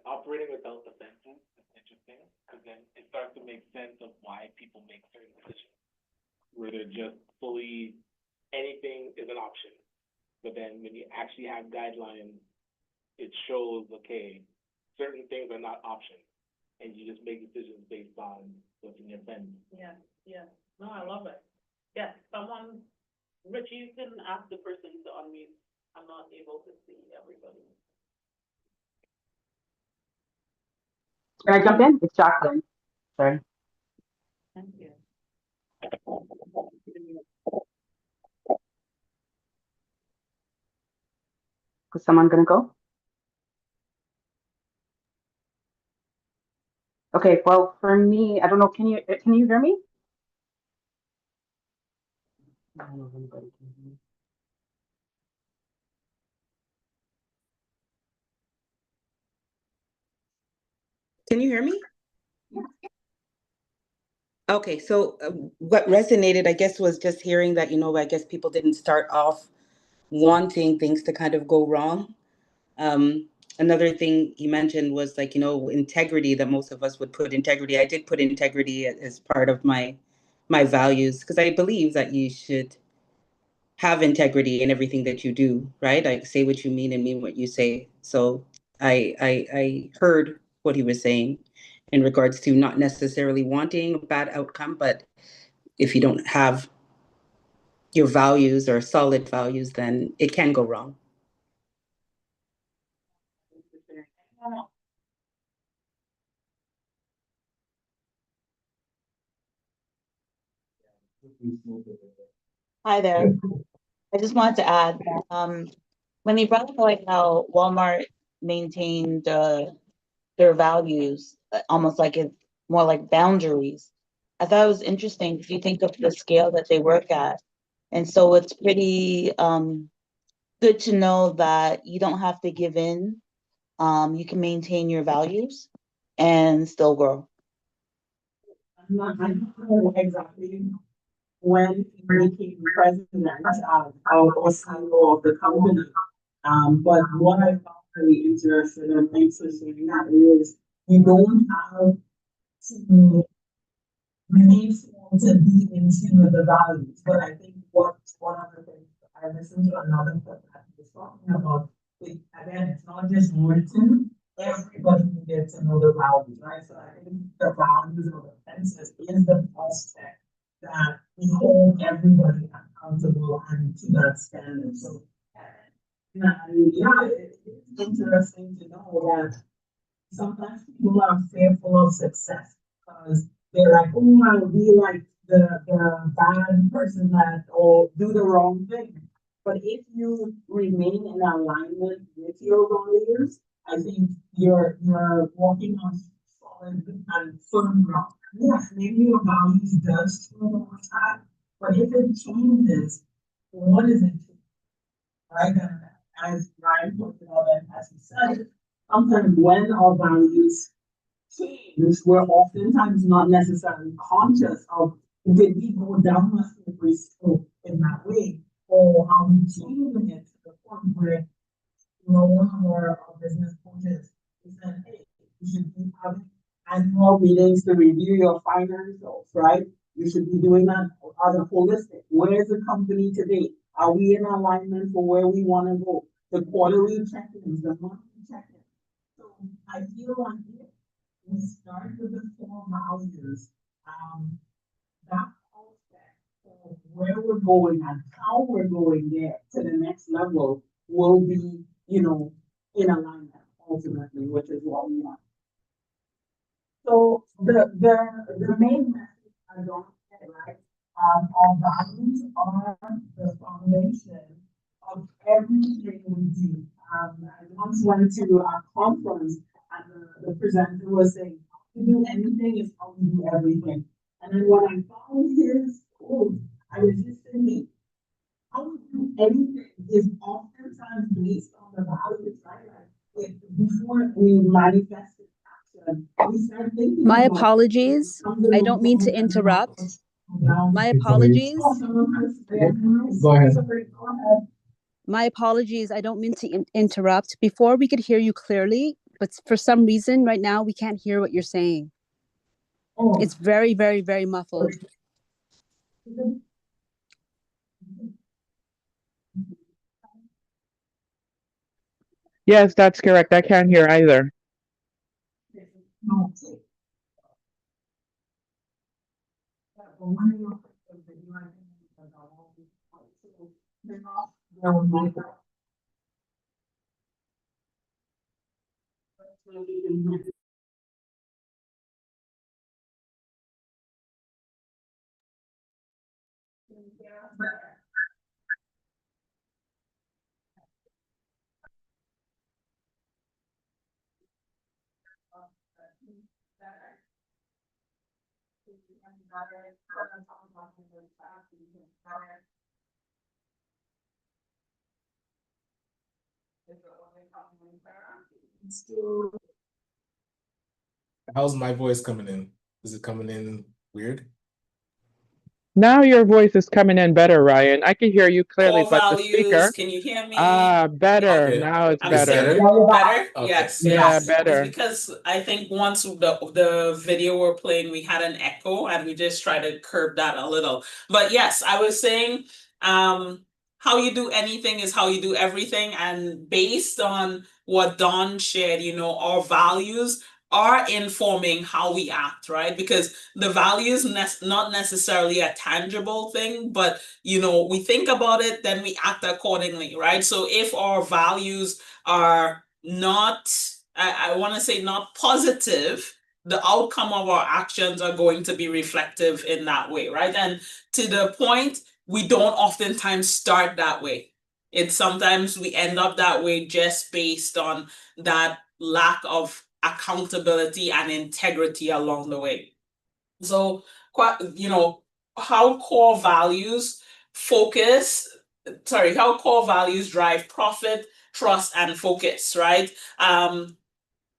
Operating without the fences is interesting, because then it starts to make sense of why people make certain decisions, where they're just fully, anything is an option. But then when you actually have guidelines, it shows, okay, certain things are not options, and you just make decisions based on what's in your fence. Yeah. No, I love it. Yes, Rich, you can ask the person to unmute. I'm not able to see everybody. Can I jump in? It's Jacqueline. Sorry. Thank you. Is someone going to go? Okay, well, for me, I don't know, can you hear me? I don't know if anybody can hear me. Can you hear me? Okay, so what resonated, I guess, was just hearing that, I guess people didn't start off wanting things to kind of go wrong. Another thing you mentioned was like, integrity, that most of us would put integrity. I did put integrity as part of my values, because I believe that you should have integrity in everything that you do, right? Like, say what you mean and mean what you say. So I heard what he was saying in regards to not necessarily wanting a bad outcome, but if you don't have your values or solid values, then it can go wrong. Hi there. I just wanted to add, when you brought up like how Walmart maintained their values, almost like it's more like boundaries. I thought it was interesting if you think of the scale that they work at. And so it's pretty good to know that you don't have to give in. You can maintain your values and still grow. I don't know exactly when he became president or CEO of the company. But what I found really interesting and thanks for saying that is you don't have to remain small to be in tune with the values. But I think what one of the things I listened to another clip that he was talking about, again, it's not just written, everybody needed to know the values, right? So I think the values of the fences is the first step that we hold everybody accountable and to that standard. So yeah, it's interesting to know that sometimes people are fearful of success because they're like, oh, I'll be like the bad person that or do the wrong thing. But if you remain in alignment with your values, I think you're walking on solid and firm ground. Yes, maybe your values does change over time, but if it changes, what is it? Right? And as Ryan pointed out, and as he said, sometimes when our values change, we're oftentimes not necessarily conscious of did we go down a slippery slope in that way, or are we changing it to the point where one of our business coaches he said, hey, you should be having annual meetings to review your financials, right? You should be doing that as a holistic. Where is the company today? Are we in alignment for where we want to go? The quarterly check-ins, the monthly check-ins. So I feel like we start with the core values. That aspect of where we're going and how we're going there to the next level will be, in alignment ultimately, which is what we want. So the main message I don't say, right? Our values are the foundation of everything we do. I once went to a conference and the presenter was saying, how to do anything is how to do everything. And then when I found his quote, I was just thinking, how to do anything is oftentimes based on the values, right? Like before we manifest action, we start thinking. My apologies. I don't mean to interrupt. My apologies. Go ahead. My apologies. I don't mean to interrupt. Before we could hear you clearly, but for some reason right now we can't hear what you're saying. Oh. It's very, very, very muffled. Yes, that's correct. I can't hear either. How's my voice coming in? Is it coming in weird? Now your voice is coming in better, Ryan. I can hear you clearly, Core but the values, speaker. can you hear me? Better. Okay. Now it's I'm Is better. better? Better? Okay. Yes, Yeah, yes. It's better. because I think once the video we're playing, we had an echo and we just try to curb that a little. But yes, I was saying, how you do anything is how you do everything. And based on what Don shared, our values are informing how we act, right? Because the values not necessarily a tangible thing, but we think about it, then we act accordingly, right? So if our values are not, I want to say not positive, the outcome of our actions are going to be reflective in that way, right? And to the point, we don't oftentimes start that way. It's sometimes we end up that way just based on that lack of accountability and integrity along the way. So, how core values how core values drive profit, trust, and focus, right?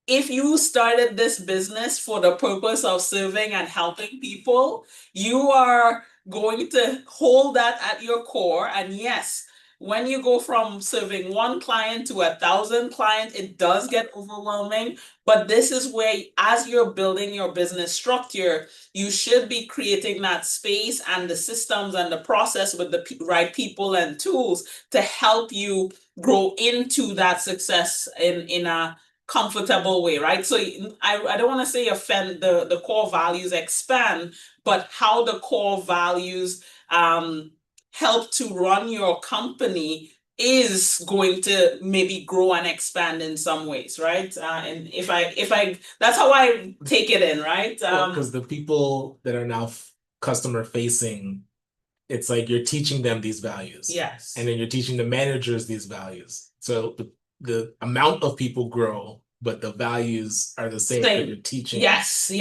If you started this business for the purpose of serving and helping people, you are going to hold that at your core. And yes, when you go from serving one client to 1,000 clients, it does get overwhelming. But this is where, as you're building your business structure, you should be creating that space and the systems and the process with the right people and tools to help you grow into that success in a comfortable way, right? So I don't want to say offend the core values expand, but how the core values help to run your company is going to maybe grow and expand in some ways, right? And if I that's how I take it in, right? Because the people that are now customer facing, it's like you're teaching them these values. Yes. And then you're teaching the managers these values. So the amount of people grow, but the values are the same that you're teaching. Yes.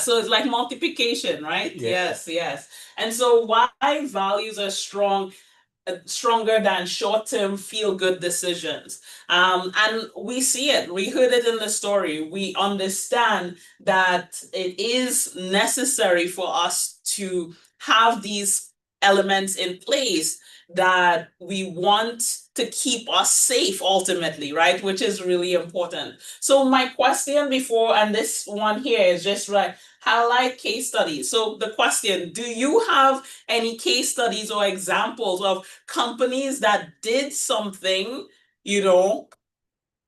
So it's like multiplication, right? Yeah. Yes. And so why values are stronger than short-term feel-good decisions. And we see it, we heard it in the story. We understand that it is necessary for us to have these elements in place that we want to keep us safe ultimately, right? Which is really important. So my question before, and this one here is just highlight case studies. So the question, do you have any case studies or examples of companies that did something,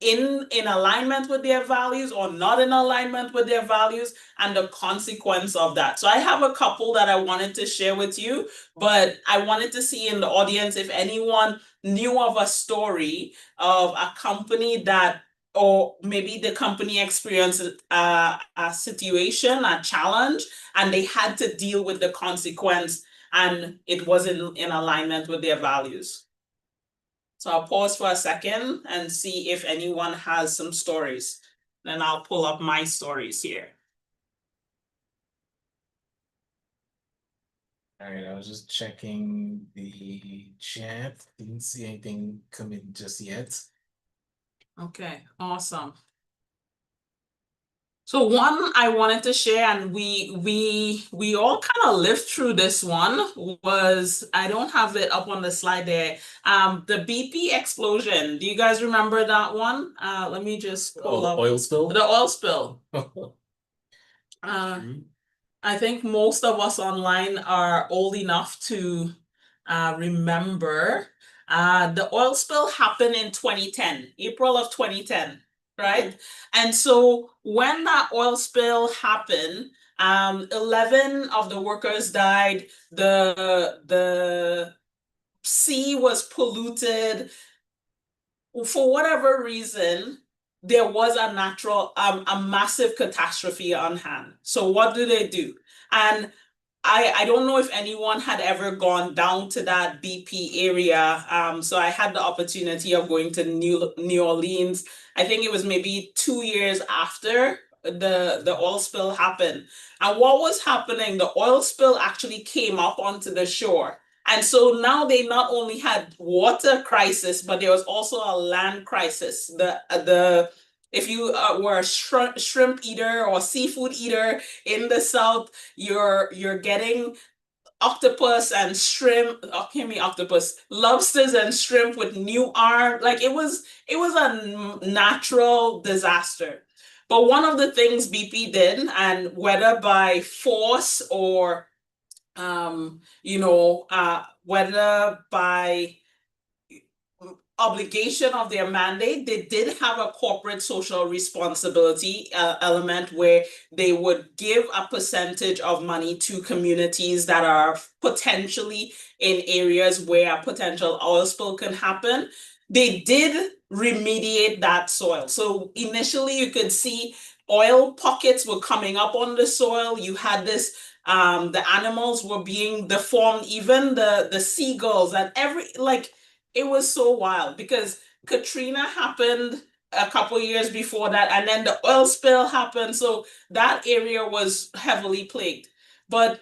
in alignment with their values or not in alignment with their values, and the consequence of that? So I have a couple that I wanted to share with you, but I wanted to see in the audience if anyone knew of a story of a company that, or maybe the company experienced a situation, a challenge, and they had to deal with the consequence, and it wasn't in alignment with their values. So I'll pause for a second and see if anyone has some stories. Then I'll pull up my stories here. All right, I was just checking the chat. Didn't see anything come in just yet. Okay, awesome. So one I wanted to share, and we all kind of lived through this one, was, I don't have it up on the slide there, the BP explosion. Do you guys remember that one? Let me just pull up. Oil spill? The oil spill. I think most of us online are old enough to remember. The oil spill happened in 2010, April of 2010. Right? And so when that oil spill happened, 11 of the workers died. The sea was polluted. For whatever reason, there was a massive catastrophe on hand. So what do? And I don't know if anyone had ever gone down to that BP area. So I had the opportunity of going to New Orleans. I think it was maybe 2 years after the oil spill happened. And what was happening, the oil spill actually came up onto the shore. And so now they not only had water crisis, but there was also a land crisis. The if you were a shrimp eater or seafood eater in the South, you're getting octopus and shrimp, octopus, lobsters and shrimp with new arms. Like it was a natural disaster. But one of the things BP did, and whether by force or whether by obligation of their mandate, they did have a corporate social responsibility element where they would give a percentage of money to communities that are potentially in areas where a potential oil spill can happen. They did remediate that soil. So initially you could see oil pockets were coming up on the soil. You had this the animals were being deformed, even the seagulls and it was so wild because Katrina happened a couple years before that, and then the oil spill happened. So that area was heavily plagued. But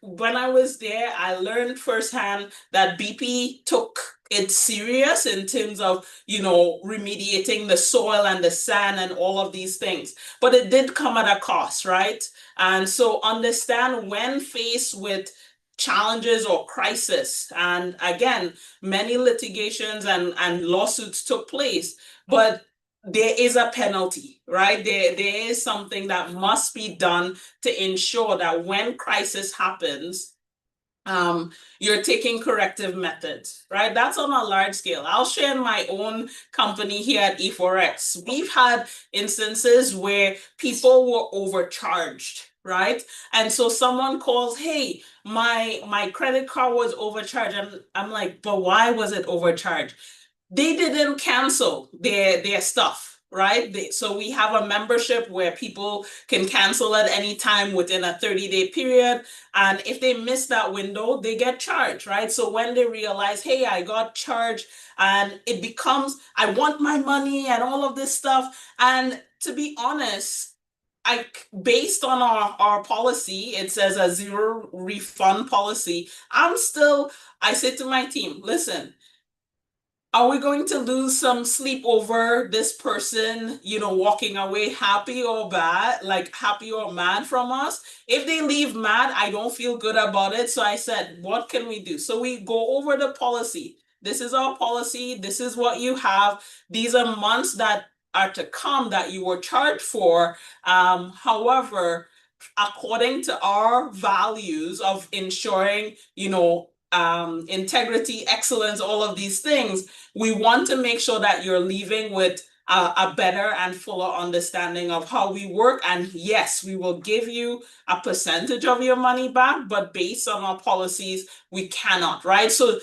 when I was there, I learned firsthand that BP took it serious in terms of, remediating the soil and the sand and all of these things. But it did come at a cost, right? And so understand when faced with challenges or crisis. And again, many litigations and lawsuits took place, but there is a penalty, right? There is something that must be done to ensure that when crisis happens, you're taking corrective methods, right? That's on a large scale. I'll share in my own company here at E4X. We've had instances where people were overcharged, right? And so someone calls, hey, my credit card was overcharged. I'm like, but why was it overcharged? They didn't cancel their stuff, right? So we have a membership where people can cancel at any time within a 30-day period. And if they miss that window, they get charged, right? So when they realize, hey, I got charged, and it becomes, I want my money and all of this stuff. And to be honest, based on our policy, it says a zero refund policy. I say to my team, listen, are we going to lose some sleep over this person, walking away happy or bad, like happy or mad from us? If they leave mad, I don't feel good about it. So I said, what can we do? So we go over the policy. This is our policy. This is what you have. These are months that are to come that you were charged for. However, according to our values of ensuring, integrity, excellence, all of these things, we want to make sure that you're leaving with a better and fuller understanding of how we work. And yes, we will give you a percentage of your money back, but based on our policies, we cannot, right? So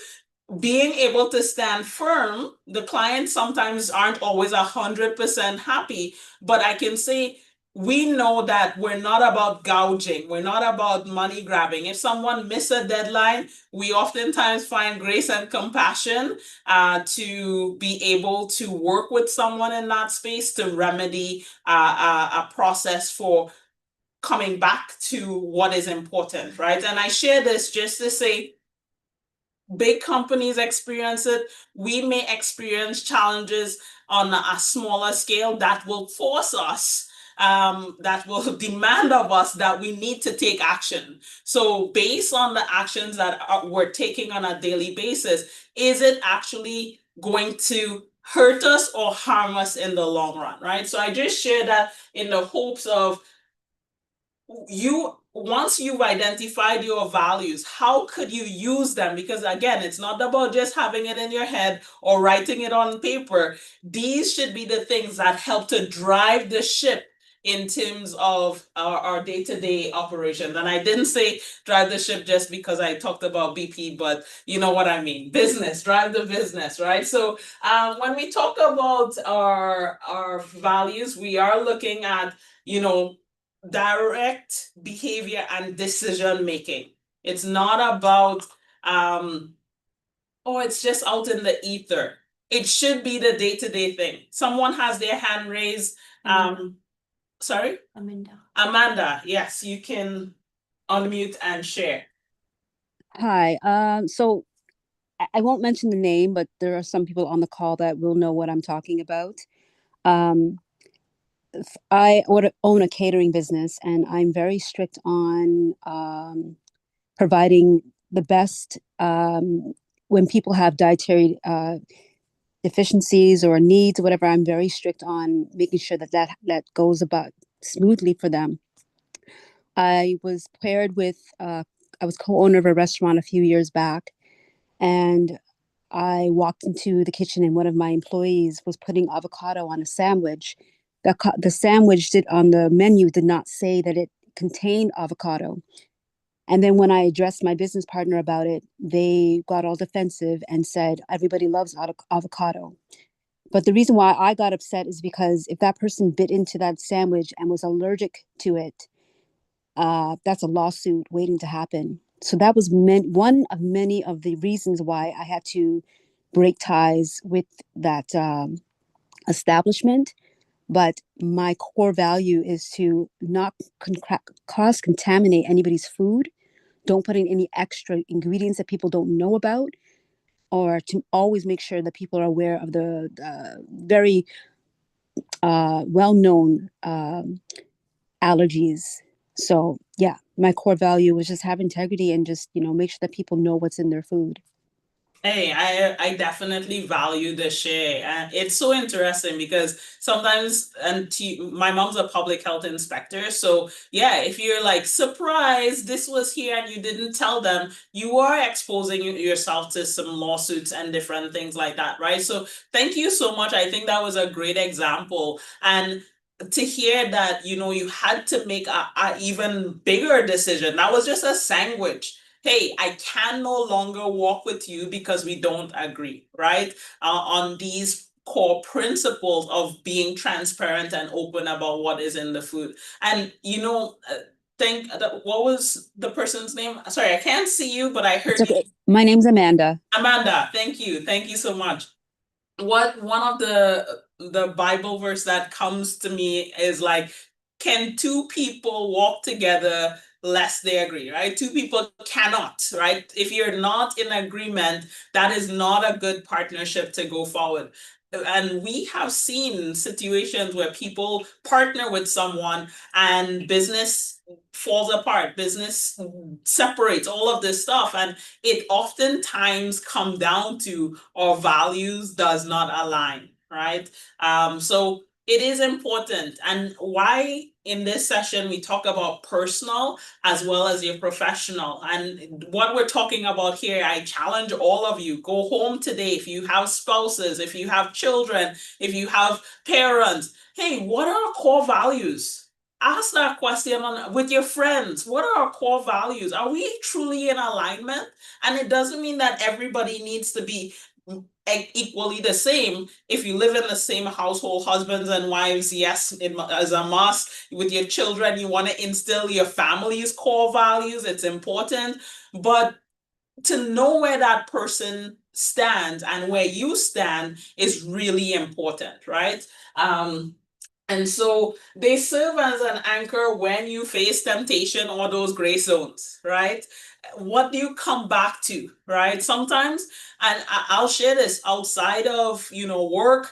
being able to stand firm, the clients sometimes aren't always 100% happy, but I can say, we know that we're not about gouging. We're not about money grabbing. If someone misses a deadline, we oftentimes find grace and compassion to be able to work with someone in that space to remedy a process for coming back to what is important, right? And I share this just to say, big companies experience it. We may experience challenges on a smaller scale that will force us, that will demand of us that we need to take action. So based on the actions that we're taking on a daily basis, is it actually going to hurt us or harm us in the long run, right? So I just share that in the hopes of once you've identified your values, how could you use them? Because again, it's not about just having it in your head or writing it on paper. These should be the things that help to drive the ship in terms of our day-to-day operations. And I didn't say drive the ship just because I talked about BP, but you know what I mean. Business, drive the business, right? So when we talk about our values, we are looking at, direct behavior and decision making. It's not about it's just out in the ether. It should be the day-to-day thing. Someone has their hand raised. Sorry? Amanda, yes, you can unmute and share. Hi. So I won't mention the name, but there are some people on the call that will know what I'm talking about. I own a catering business, and I'm very strict on providing the best when people have dietary deficiencies or needs or whatever. I'm very strict on making sure that goes about smoothly for them. I was paired with I was co-owner of a restaurant a few years back, and I walked into the kitchen and one of my employees was putting avocado on a sandwich. The sandwich on the menu did not say that it contained avocado. And then when I addressed my business partner about it, they got all defensive and said, everybody loves avocado. But the reason why I got upset is because if that person bit into that sandwich and was allergic to it, that's a lawsuit waiting to happen. So that was one of many of the reasons why I had to break ties with that establishment. But my core value is to not cross-contaminate anybody's food. Don't put in any extra ingredients that people don't know about, or to always make sure that people are aware of the very well-known allergies. So yeah, my core value was just have integrity and just, make sure that people know what's in their food. Hey, I definitely value the share. And it's so interesting because sometimes, my mom's a public health inspector. So yeah, if you're like surprised this was here and you didn't tell them, you are exposing yourself to some lawsuits and different things like that, right? So thank you so much. I think that was a great example. And to hear that, you had to make a even bigger decision. That was just a sandwich. Hey, I can no longer walk with you because we don't agree, right? On these core principles of being transparent and open about what is in the food. And what was the person's name? Sorry, I can't see you, but I heard Okay. you. My name's Amanda. Amanda, thank you so much. One of the Bible verse that comes to me is like, can two people walk together lest they agree, right? Two people cannot, right? If you're not in agreement, that is not a good partnership to go forward. And we have seen situations where people partner with someone and business falls apart, business separates, all of this stuff. And it oftentimes come down to our values does not align, right? So it is important. And why in this session we talk about personal as well as your professional. And what we're talking about here, I challenge all of you, go home today. If you have spouses, if you have children, if you have parents, hey, what are our core values? Ask that question with your friends. What are our core values? Are we truly in alignment? And it doesn't mean that everybody needs to be equally the same. If you live in the same household, husbands and wives, yes, as a must. With your children, you want to instill your family's core values. It's important. But to know where that person stands and where you stand is really important, right? And so they serve as an anchor when you face temptation or those gray zones, right? What do you come back to, right? Sometimes, and I'll share this outside of, work.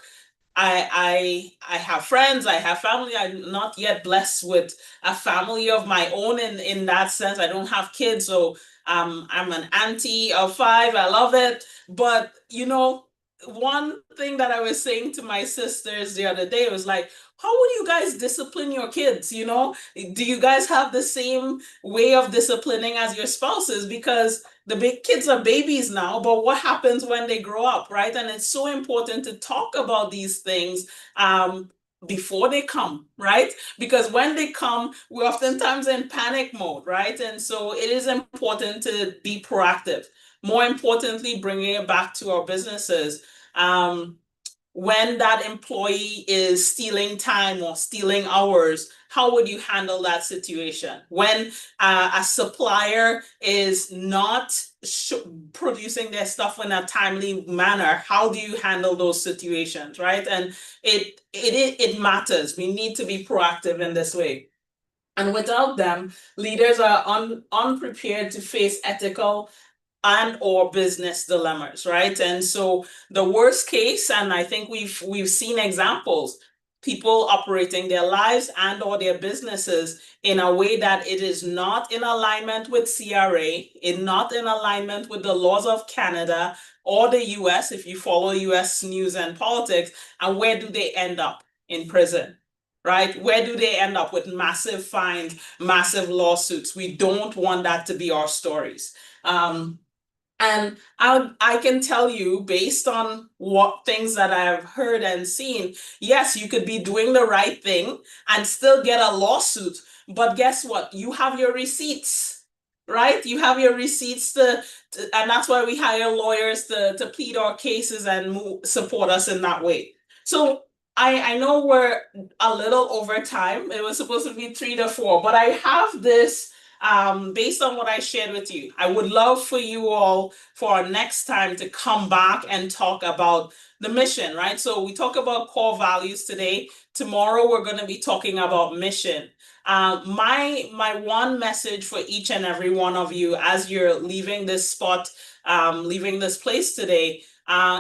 I have friends, I have family. I'm not yet blessed with a family of my own in that sense. I don't have kids, so I'm an auntie of 5. I love it. But one thing that I was saying to my sisters the other day was like, how would you guys discipline your kids? Do you guys have the same way of disciplining as your spouses? Because the big kids are babies now, but what happens when they grow up, right? And it's so important to talk about these things before they come, right? Because when they come, we're oftentimes in panic mode, right? And so it is important to be proactive. More importantly, bringing it back to our businesses. When that employee is stealing time or stealing hours, how would you handle that situation? When a supplier is not producing their stuff in a timely manner, how do you handle those situations, right? And it matters. We need to be proactive in this way. And without them, leaders are unprepared to face ethical and or business dilemmas, right? And so the worst case, and I think we've seen examples, people operating their lives and or their businesses in a way that it is not in alignment with CRA, not in alignment with the laws of Canada or the US, if you follow US news and politics, and where do they end up? In prison, right? Where do they end up? With massive fines, massive lawsuits. We don't want that to be our stories. And I can tell you, based on what things that I've heard and seen, yes, you could be doing the right thing and still get a lawsuit. But guess what? You have your receipts, right? You have your receipts and that's why we hire lawyers to plead our cases and support us in that way. So I know we're a little over time. It was supposed to be 3 to 4, but I have this based on what I shared with you. I would love for you all for our next time to come back and talk about the mission, right? So we talk about core values today. Tomorrow we're going to be talking about mission. My one message for each and every one of you as you're leaving this spot, leaving this place today,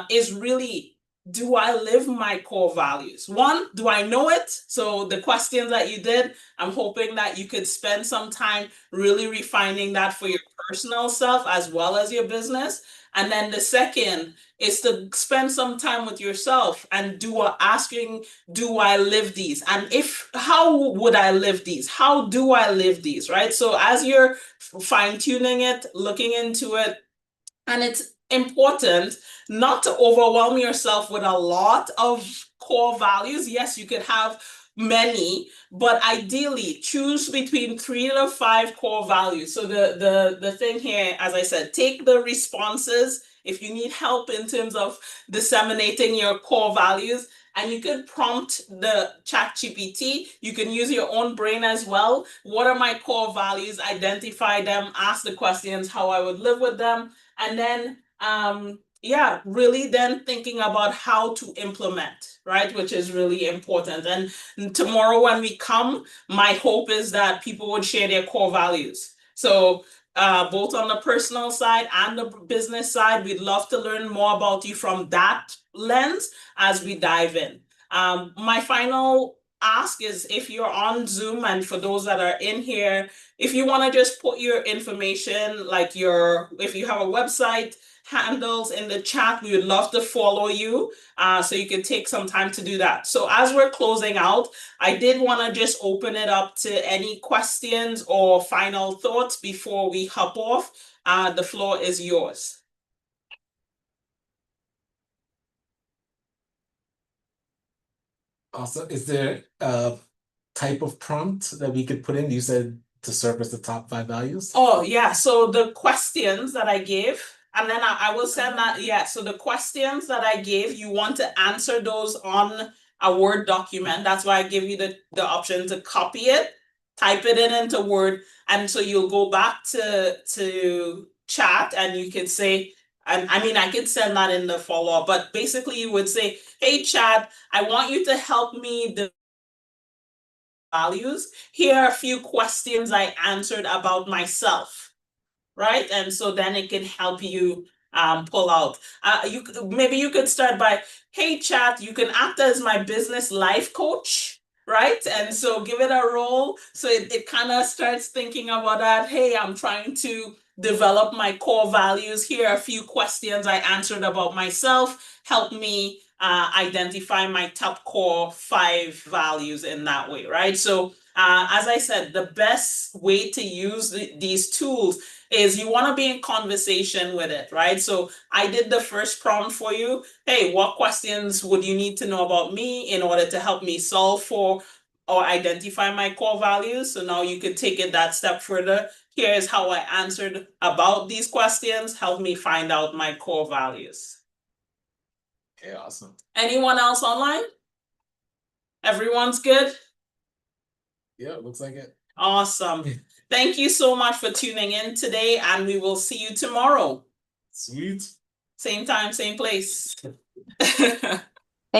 is really, do I live my core values? One, do I know it? So the questions that you did, I'm hoping that you could spend some time really refining that for your personal self as well as your business. And then the second is to spend some time with yourself and asking, do I live these? And how would I live these? How do I live these, right? So as you're fine tuning it, looking into it, and it's important not to overwhelm yourself with a lot of core values. Yes, you could have many, but ideally choose between 3 to 5 core values. So the thing here, as I said, take the responses. If you need help in terms of disseminating your core values, and you could prompt the ChatGPT. You can use your own brain as well. What are my core values? Identify them, ask the questions, how I would live with them. And then, really then thinking about how to implement, right? Which is really important. And tomorrow when we come, my hope is that people would share their core values. So both on the personal side and the business side, we'd love to learn more about you from that lens as we dive in. My final ask is, if you're on Zoom, and for those that are in here, if you want to just put your information, like if you have a website, handles in the chat, we would love to follow you, so you can take some time to do that. So as we're closing out, I did want to just open it up to any questions or final thoughts before we hop off. The floor is yours. Also, is there a type of prompt that we could put in? You said to surface the top 5 values? Oh, yeah. So the questions that I gave, and then I will send that. Yeah. So the questions that I gave, you want to answer those on a Word document. That's why I give you the option to copy it, type it into Word. And so you'll go back to chat and you can say, and I mean, I could send that in the follow-up, but basically you would say, hey, chat, I want you to help me values. Here are a few questions I answered about myself, right? And so then it can help you pull out. Maybe you could start by, hey, chat, you can act as my business life coach, right? And so give it a role. So it kind of starts thinking about that. Hey, I'm trying to develop my core values. Here are a few questions I answered about myself. Help me identify my top core 5 values in that way, right? So as I said, the best way to use these tools is you want to be in conversation with it, right? So I did the first prompt for you. Hey, what questions would you need to know about me in order to help me solve for or identify my core values? So now you could take it that step further. Here's how I answered about these questions. Help me find out my core values. Okay, awesome. Anyone else online? Everyone's good? Yeah, it looks like it. Awesome. Thank you so much for tuning in today, and we will see you tomorrow. Sweet. Same time, same place.